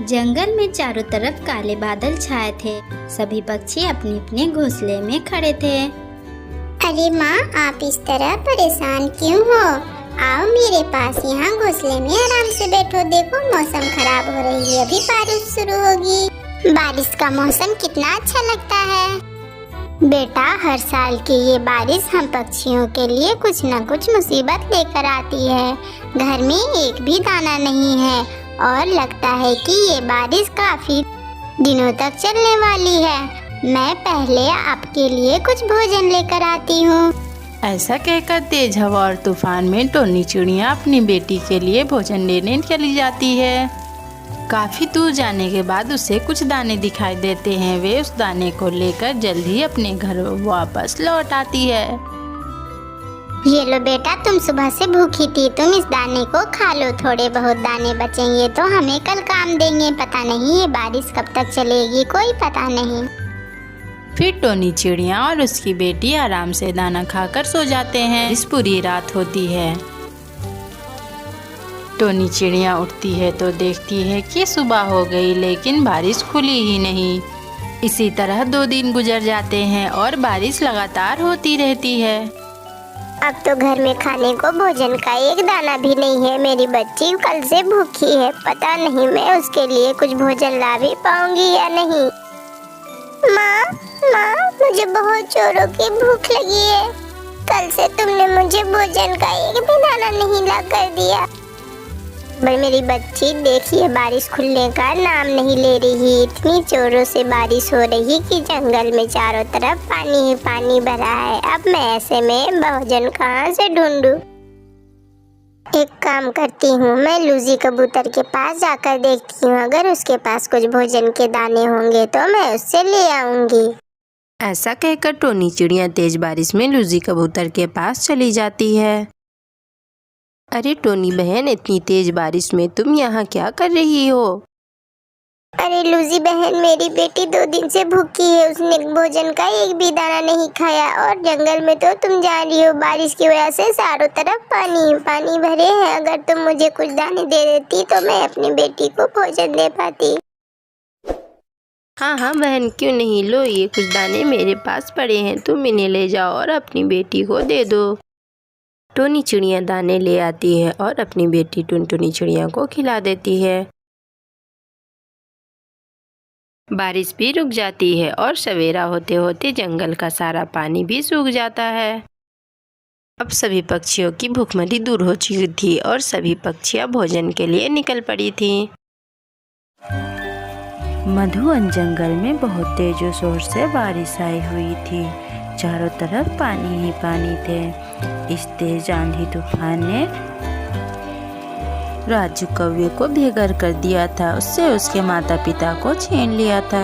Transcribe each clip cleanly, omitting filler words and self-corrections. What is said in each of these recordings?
जंगल में चारों तरफ काले बादल छाए थे। सभी पक्षी अपने अपने घोंसले में खड़े थे। अरे माँ, आप इस तरह परेशान क्यों हो? आओ मेरे पास, यहाँ घोंसले में आराम से बैठो। देखो मौसम खराब हो रही है, अभी बारिश शुरू होगी। बारिश का मौसम कितना अच्छा लगता है। बेटा, हर साल की ये बारिश हम पक्षियों के लिए कुछ न कुछ मुसीबत लेकर आती है। घर में एक भी दाना नहीं है और लगता है कि ये बारिश काफी दिनों तक चलने वाली है। मैं पहले आपके लिए कुछ भोजन लेकर आती हूँ। ऐसा कहकर तेज हवा और तूफान में टोनी चिड़िया अपनी बेटी के लिए भोजन लेने चली जाती है। काफी दूर जाने के बाद उसे कुछ दाने दिखाई देते हैं। वे उस दाने को लेकर जल्द ही अपने घर वापस लौट आती है। ये लो बेटा, तुम सुबह से भूखी थी, तुम इस दाने को खा लो। थोड़े बहुत दाने बचेंगे तो हमें कल काम देंगे। पता नहीं ये बारिश कब तक चलेगी, कोई पता नहीं। फिर टोनी चिड़िया और उसकी बेटी आराम से दाना खाकर सो जाते हैं। इस पूरी रात होती है। टोनी चिड़िया उठती है तो देखती है कि सुबह हो गई, लेकिन बारिश खुली ही नहीं। इसी तरह 2 दिन गुजर जाते हैं और बारिश लगातार होती रहती है। अब तो घर में खाने को भोजन का एक दाना भी नहीं है। मेरी बच्ची कल से भूखी है, पता नहीं मैं उसके लिए कुछ भोजन ला भी पाऊंगी या नहीं। माँ, मुझे बहुत जोरों की भूख लगी है। कल से तुमने मुझे भोजन का एक भी दाना नहीं ला कर दिया। मेरी बच्ची देखिए, बारिश खुलने का नाम नहीं ले रही। इतनी जोरों से बारिश हो रही कि जंगल में चारों तरफ पानी ही पानी भरा है। अब मैं ऐसे में भोजन कहाँ से ढूंढूं? एक काम करती हूँ, मैं लूजी कबूतर के पास जाकर देखती हूँ। अगर उसके पास कुछ भोजन के दाने होंगे तो मैं उससे ले आऊंगी। ऐसा कहकर टोनी चिड़िया तेज बारिश में लूजी कबूतर के पास चली जाती है। अरे टोनी बहन, इतनी तेज बारिश में तुम यहाँ क्या कर रही हो? अरे लूजी बहन, मेरी बेटी 2 दिन से भूखी है। उसने भोजन का एक भी दाना नहीं खाया और जंगल में तो तुम जान रही हो, बारिश की वजह से चारों तरफ पानी पानी भरे हैं। अगर तुम मुझे कुछ दाने दे देती तो मैं अपनी बेटी को भोजन दे पाती। हाँ बहन, क्यों नहीं। लो, ये कुछ दाने मेरे पास पड़े हैं, तुम इन्हें ले जाओ और अपनी बेटी को दे दो। टोनी चिड़िया दाने ले आती है और अपनी बेटी टुनटुनी चिड़िया को खिला देती है। बारिश भी रुक जाती है और सवेरा होते होते जंगल का सारा पानी भी सूख जाता है। अब सभी पक्षियों की भूखमरी दूर हो चुकी थी और सभी पक्षियां भोजन के लिए निकल पड़ी थीं। मधुवन जंगल में बहुत तेज जोर से बारिश आई हुई थी। चारों तरफ पानी ही पानी थे। इस तेज आंधी तूफान ने राजू कौवे को बेघर कर दिया था। उससे उसके माता पिता को छीन लिया था।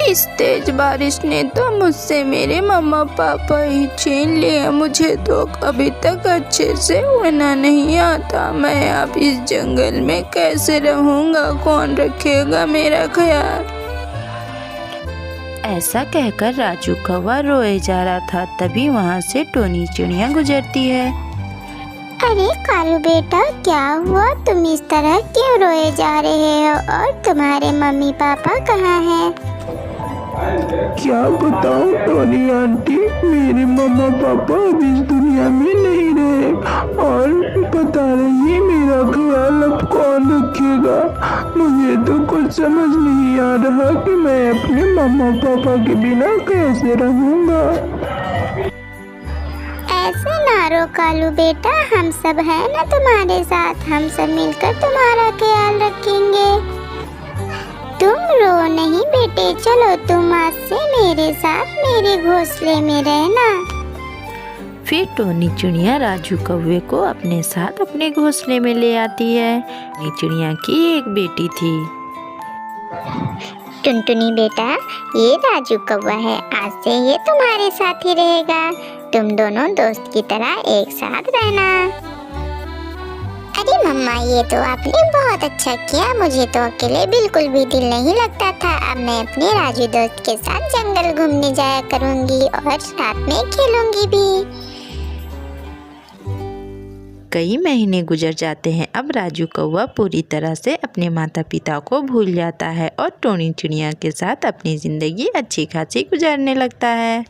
इस तेज बारिश ने तो मुझसे मेरे मम्मा पापा ही छीन लिए। मुझे तो अभी तक अच्छे से उड़ना नहीं आता। मैं अब इस जंगल में कैसे रहूँगा? कौन रखेगा मेरा ख्याल? ऐसा कहकर राजू कौवा रोए जा रहा था। तभी वहाँ से टोनी चिड़िया गुजरती है। अरे कालू बेटा, क्या हुआ? तुम इस तरह क्यों रोए जा रहे हो? और तुम्हारे मम्मी पापा कहाँ हैं? क्या बताऊं टोनी आंटी, मेरे मम्मा पापा अब इस दुनिया में नहीं रहे और पता नहीं मेरा ख्याल अब कौन रखेगा। मुझे तो कुछ समझ नहीं आ रहा कि मैं अपने मम्मा पापा के बिना कैसे रहूंगा। ऐसे ना रो कालू बेटा, हम सब हैं ना तुम्हारे साथ। हम सब मिलकर तुम्हारा ख्याल रखेंगे। तुम रो नहीं बेटे, चलो तुम आज से मेरे साथ मेरे घोंसले में रहना। फिर टोनी चिड़िया राजू कौवे को अपने साथ अपने घोंसले में ले आती है। टोनी चिड़िया की एक बेटी थी। टुनटुनी बेटा, ये राजू कौवा है, आज से ये तुम्हारे साथ ही रहेगा। तुम दोनों दोस्त की तरह एक साथ रहना। अरे मम्मा, ये तो आपने बहुत अच्छा किया। मुझे तो अकेले बिल्कुल भी दिल नहीं लगता था। अब मैं अपने राजू दोस्त के साथ जंगल घूमने जाया करूंगी और साथ में खेलूंगी भी। कई महीने गुजर जाते हैं। अब राजू कौवा पूरी तरह से अपने माता पिता को भूल जाता है और टोनी चिड़िया के साथ अपनी ज़िंदगी अच्छी खासी गुजारने लगता है।